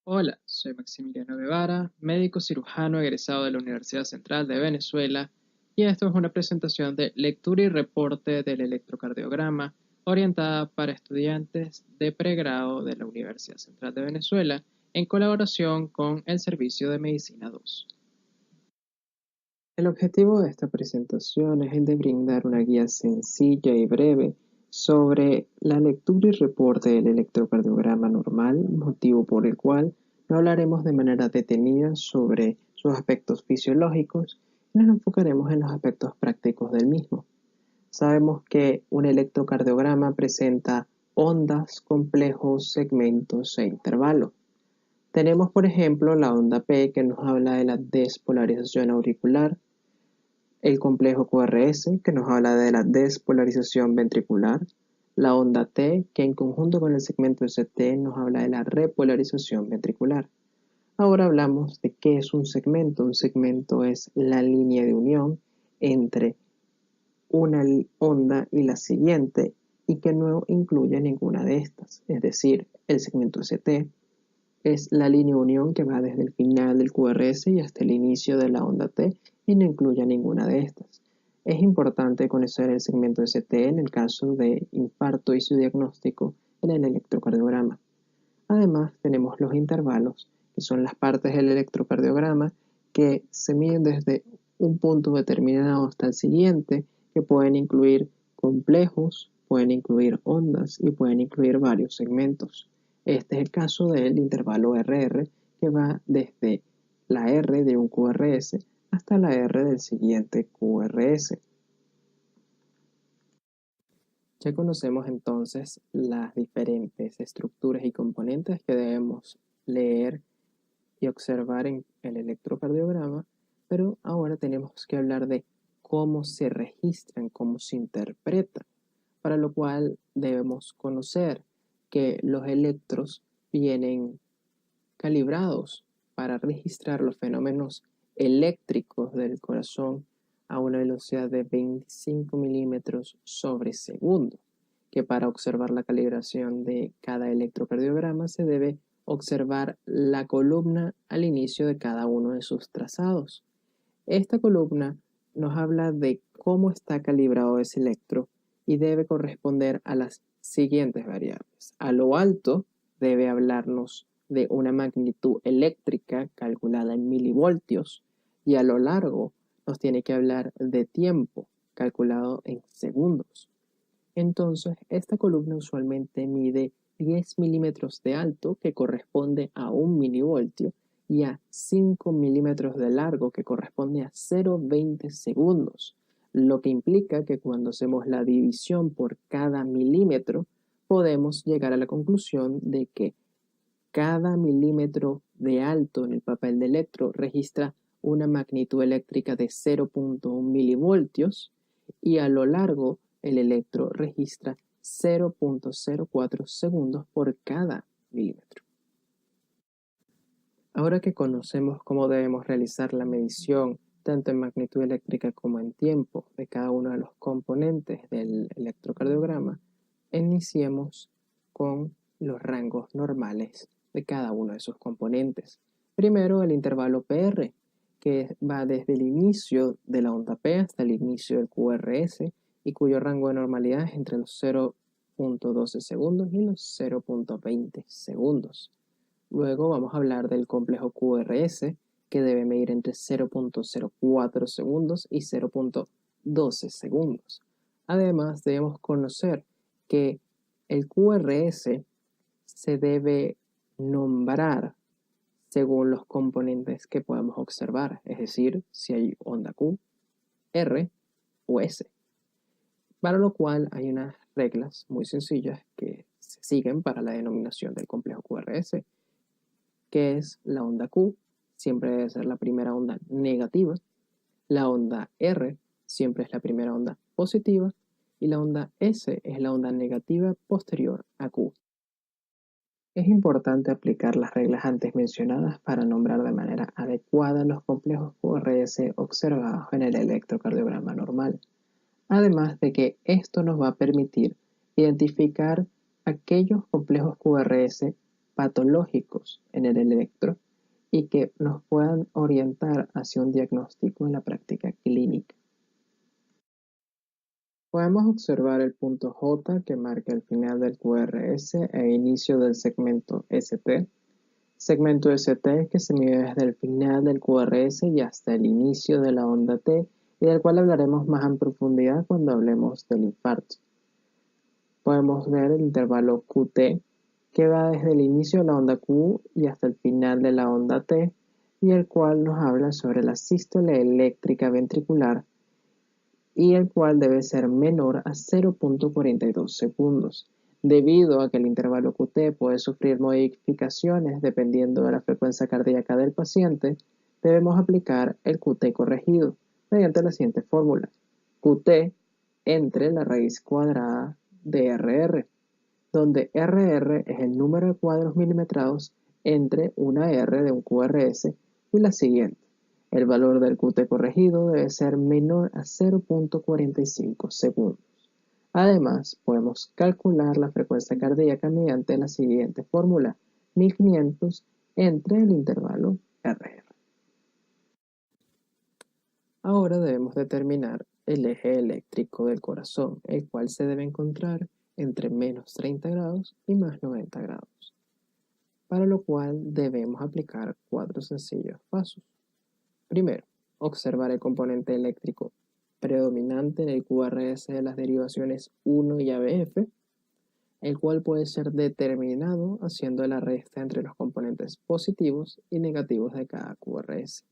Hola, soy Maximiliano Guevara, médico cirujano egresado de la Universidad Central de Venezuela, y esto es una presentación de lectura y reporte del electrocardiograma orientada para estudiantes de pregrado de la Universidad Central de Venezuela en colaboración con el Servicio de Medicina 2. El objetivo de esta presentación es el de brindar una guía sencilla y breve sobre la lectura y reporte del electrocardiograma normal, motivo por el cual no hablaremos de manera detenida sobre sus aspectos fisiológicos y nos enfocaremos en los aspectos prácticos del mismo. Sabemos que un electrocardiograma presenta ondas, complejos, segmentos e intervalos. Tenemos, por ejemplo, la onda P que nos habla de la despolarización auricular, el complejo QRS, que nos habla de la despolarización ventricular, la onda T, que en conjunto con el segmento ST nos habla de la repolarización ventricular. Ahora hablamos de qué es un segmento. Un segmento es la línea de unión entre una onda y la siguiente y que no incluye ninguna de estas. Es decir, el segmento ST es la línea de unión que va desde el final del QRS y hasta el inicio de la onda T y no incluye ninguna de estas. Es importante conocer el segmento ST en el caso de infarto y su diagnóstico en el electrocardiograma. Además, tenemos los intervalos, que son las partes del electrocardiograma que se miden desde un punto determinado hasta el siguiente, que pueden incluir complejos, pueden incluir ondas y pueden incluir varios segmentos. Este es el caso del intervalo RR, que va desde la R de un QRS hasta la R del siguiente QRS. Ya conocemos entonces las diferentes estructuras y componentes que debemos leer y observar en el electrocardiograma, pero ahora tenemos que hablar de cómo se registran, cómo se interpretan, para lo cual debemos conocer que los electros vienen calibrados para registrar los fenómenos eléctricos del corazón a una velocidad de 25 milímetros sobre segundo, que para observar la calibración de cada electrocardiograma se debe observar la columna al inicio de cada uno de sus trazados. Esta columna nos habla de cómo está calibrado ese electro y debe corresponder a las siguientes variables. A lo alto debe hablarnos de una magnitud eléctrica calculada en milivoltios y a lo largo nos tiene que hablar de tiempo calculado en segundos. Entonces, esta columna usualmente mide 10 milímetros de alto, que corresponde a 1 milivoltio, y a 5 milímetros de largo, que corresponde a 0,20 segundos, lo que implica que cuando hacemos la división por cada milímetro, podemos llegar a la conclusión de que cada milímetro de alto en el papel de electro registra una magnitud eléctrica de 0,1 milivoltios y a lo largo el electro registra 0,04 segundos por cada milímetro. Ahora que conocemos cómo debemos realizar la medición tanto en magnitud eléctrica como en tiempo de cada uno de los componentes del electrocardiograma, iniciemos con los rangos normales de cada uno de sus componentes. Primero, el intervalo PR, que va desde el inicio de la onda P hasta el inicio del QRS y cuyo rango de normalidad es entre los 0,12 segundos y los 0,20 segundos. Luego vamos a hablar del complejo QRS, que debe medir entre 0,04 segundos y 0,12 segundos. Además, debemos conocer que el QRS se debe nombrar según los componentes que podemos observar, es decir, si hay onda Q, R o S. Para lo cual hay unas reglas muy sencillas que se siguen para la denominación del complejo QRS, que es la onda Q, siempre debe ser la primera onda negativa, la onda R siempre es la primera onda positiva y la onda S es la onda negativa posterior a Q. Es importante aplicar las reglas antes mencionadas para nombrar de manera adecuada los complejos QRS observados en el electrocardiograma normal, además de que esto nos va a permitir identificar aquellos complejos QRS patológicos en el electro y que nos puedan orientar hacia un diagnóstico en la práctica clínica. Podemos observar el punto J que marca el final del QRS e inicio del segmento ST. Segmento ST que se mide desde el final del QRS y hasta el inicio de la onda T, y del cual hablaremos más en profundidad cuando hablemos del infarto. Podemos ver el intervalo QT, que va desde el inicio de la onda Q y hasta el final de la onda T, y el cual nos habla sobre la sístole eléctrica ventricular, y el cual debe ser menor a 0.42 segundos. Debido a que el intervalo QT puede sufrir modificaciones dependiendo de la frecuencia cardíaca del paciente, debemos aplicar el QT corregido mediante la siguiente fórmula: QT entre la raíz cuadrada de RR, donde RR es el número de cuadros milimetrados entre una R de un QRS y la siguiente. El valor del QT corregido debe ser menor a 0.45 segundos. Además, podemos calcular la frecuencia cardíaca mediante la siguiente fórmula: 1500 entre el intervalo RR. Ahora debemos determinar el eje eléctrico del corazón, el cual se debe encontrar entre menos 30 grados y más 90 grados, para lo cual debemos aplicar 4 sencillos pasos. Primero, observar el componente eléctrico predominante en el QRS de las derivaciones 1 y ABF, el cual puede ser determinado haciendo la resta entre los componentes positivos y negativos de cada QRS.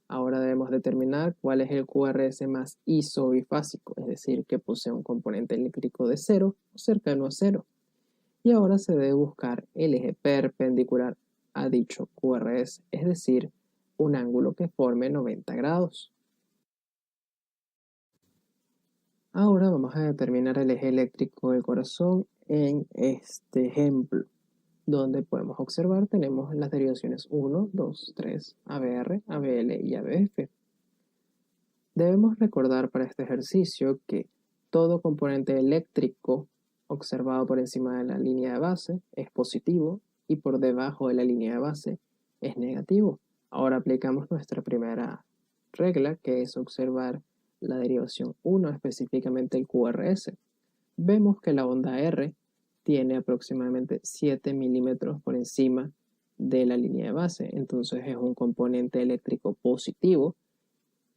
Ahora debemos determinar cuál es el QRS más isobifásico, es decir, que posee un componente eléctrico de 0 o cercano a 0. Y ahora se debe buscar el eje perpendicular a dicho QRS, es decir, un ángulo que forme 90 grados. Ahora vamos a determinar el eje eléctrico del corazón en este ejemplo, donde podemos observar tenemos las derivaciones 1, 2, 3, ABR, ABL y ABF. Debemos recordar para este ejercicio que todo componente eléctrico observado por encima de la línea de base es positivo y por debajo de la línea de base es negativo. Ahora aplicamos nuestra primera regla, que es observar la derivación 1, específicamente el QRS. Vemos que la onda R tiene aproximadamente 7 milímetros por encima de la línea de base, entonces es un componente eléctrico positivo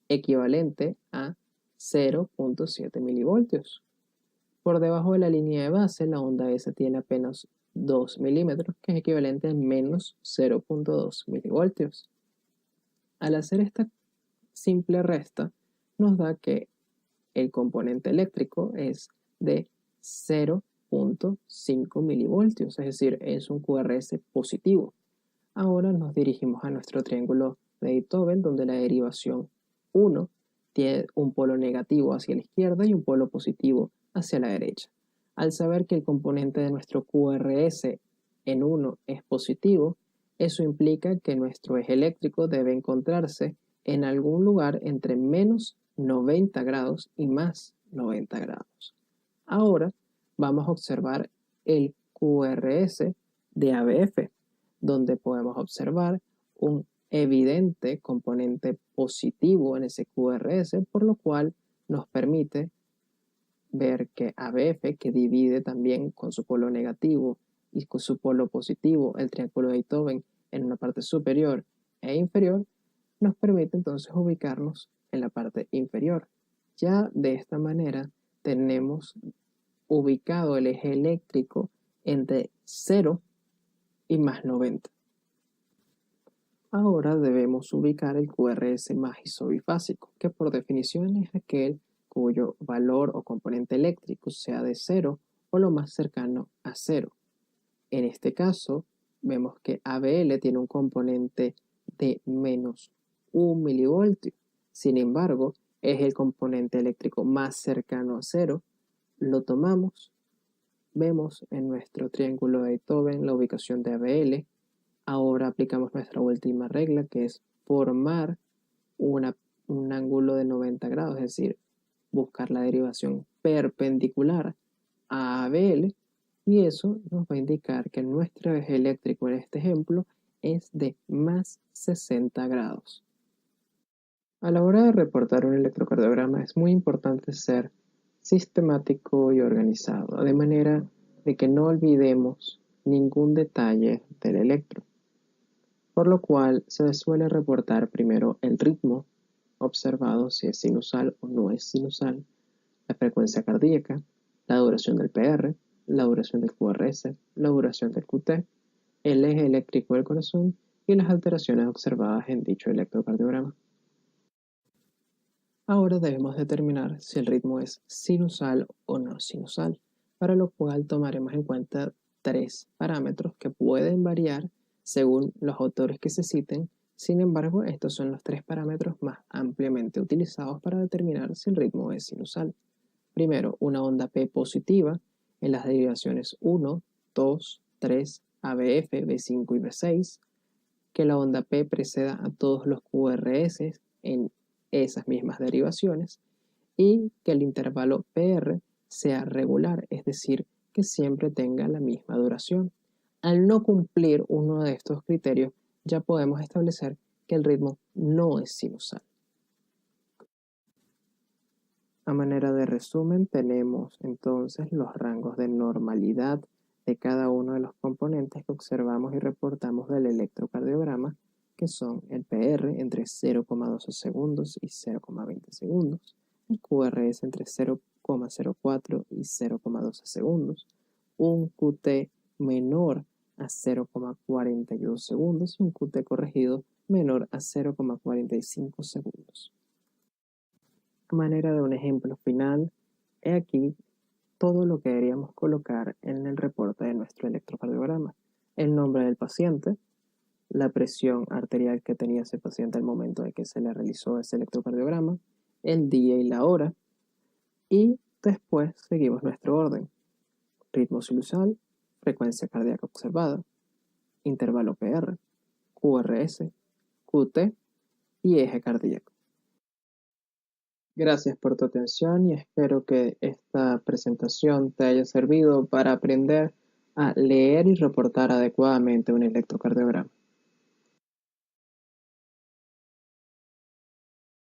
equivalente a 0.7 milivoltios. Por debajo de la línea de base, la onda S tiene apenas 2 milímetros, que es equivalente a menos 0.2 milivoltios. Al hacer esta simple resta, nos da que el componente eléctrico es de 0.5 milivoltios, es decir, es un QRS positivo. Ahora nos dirigimos a nuestro triángulo de Beethoven, donde la derivación 1 tiene un polo negativo hacia la izquierda y un polo positivo hacia la derecha. Al saber que el componente de nuestro QRS en 1 es positivo, eso implica que nuestro eje eléctrico debe encontrarse en algún lugar entre menos 90 grados y más 90 grados. Ahora vamos a observar el QRS de ABF, donde podemos observar un evidente componente positivo en ese QRS, por lo cual nos permite ver que ABF, que divide también con su polo negativo y con su polo positivo el triángulo de Beethoven en una parte superior e inferior, nos permite entonces ubicarnos en la parte inferior. Ya de esta manera tenemos ubicado el eje eléctrico entre 0 y más 90. Ahora debemos ubicar el QRS más isobifásico, que por definición es aquel cuyo valor o componente eléctrico sea de 0 o lo más cercano a 0. En este caso, vemos que ABL tiene un componente de menos 1 milivoltio. Sin embargo, es el componente eléctrico más cercano a 0. Lo tomamos, vemos en nuestro triángulo de Beethoven la ubicación de ABL. Ahora aplicamos nuestra última regla, que es formar un ángulo de 90 grados, es decir, buscar la derivación perpendicular a ABL, Y eso nos va a indicar que nuestro eje eléctrico en este ejemplo es de más 60 grados. A la hora de reportar un electrocardiograma es muy importante ser sistemático y organizado, de manera de que no olvidemos ningún detalle del electro, por lo cual se suele reportar primero el ritmo observado, si es sinusal o no es sinusal, la frecuencia cardíaca, la duración del PR, la duración del QRS, la duración del QT, el eje eléctrico del corazón y las alteraciones observadas en dicho electrocardiograma. Ahora debemos determinar si el ritmo es sinusal o no sinusal, para lo cual tomaremos en cuenta tres parámetros que pueden variar según los autores que se citen. Sin embargo, estos son los tres parámetros más ampliamente utilizados para determinar si el ritmo es sinusal. Primero, una onda P positiva en las derivaciones 1, 2, 3, ABF, B5 y B6, que la onda P preceda a todos los QRS en esas mismas derivaciones y que el intervalo PR sea regular, es decir, que siempre tenga la misma duración. Al no cumplir uno de estos criterios, ya podemos establecer que el ritmo no es sinusal. A manera de resumen, tenemos entonces los rangos de normalidad de cada uno de los componentes que observamos y reportamos del electrocardiograma, que son el PR entre 0,12 segundos y 0,20 segundos, el QRS entre 0,04 y 0,12 segundos, un QT menor a 0,42 segundos y un QT corregido menor a 0,45 segundos. A manera de un ejemplo final, he aquí todo lo que deberíamos colocar en el reporte de nuestro electrocardiograma. El nombre del paciente, la presión arterial que tenía ese paciente al momento de que se le realizó ese electrocardiograma, el día y la hora, y después seguimos nuestro orden. Ritmo sinusal, frecuencia cardíaca observada, intervalo PR, QRS, QT y eje cardíaco. Gracias por tu atención y espero que esta presentación te haya servido para aprender a leer y reportar adecuadamente un electrocardiograma.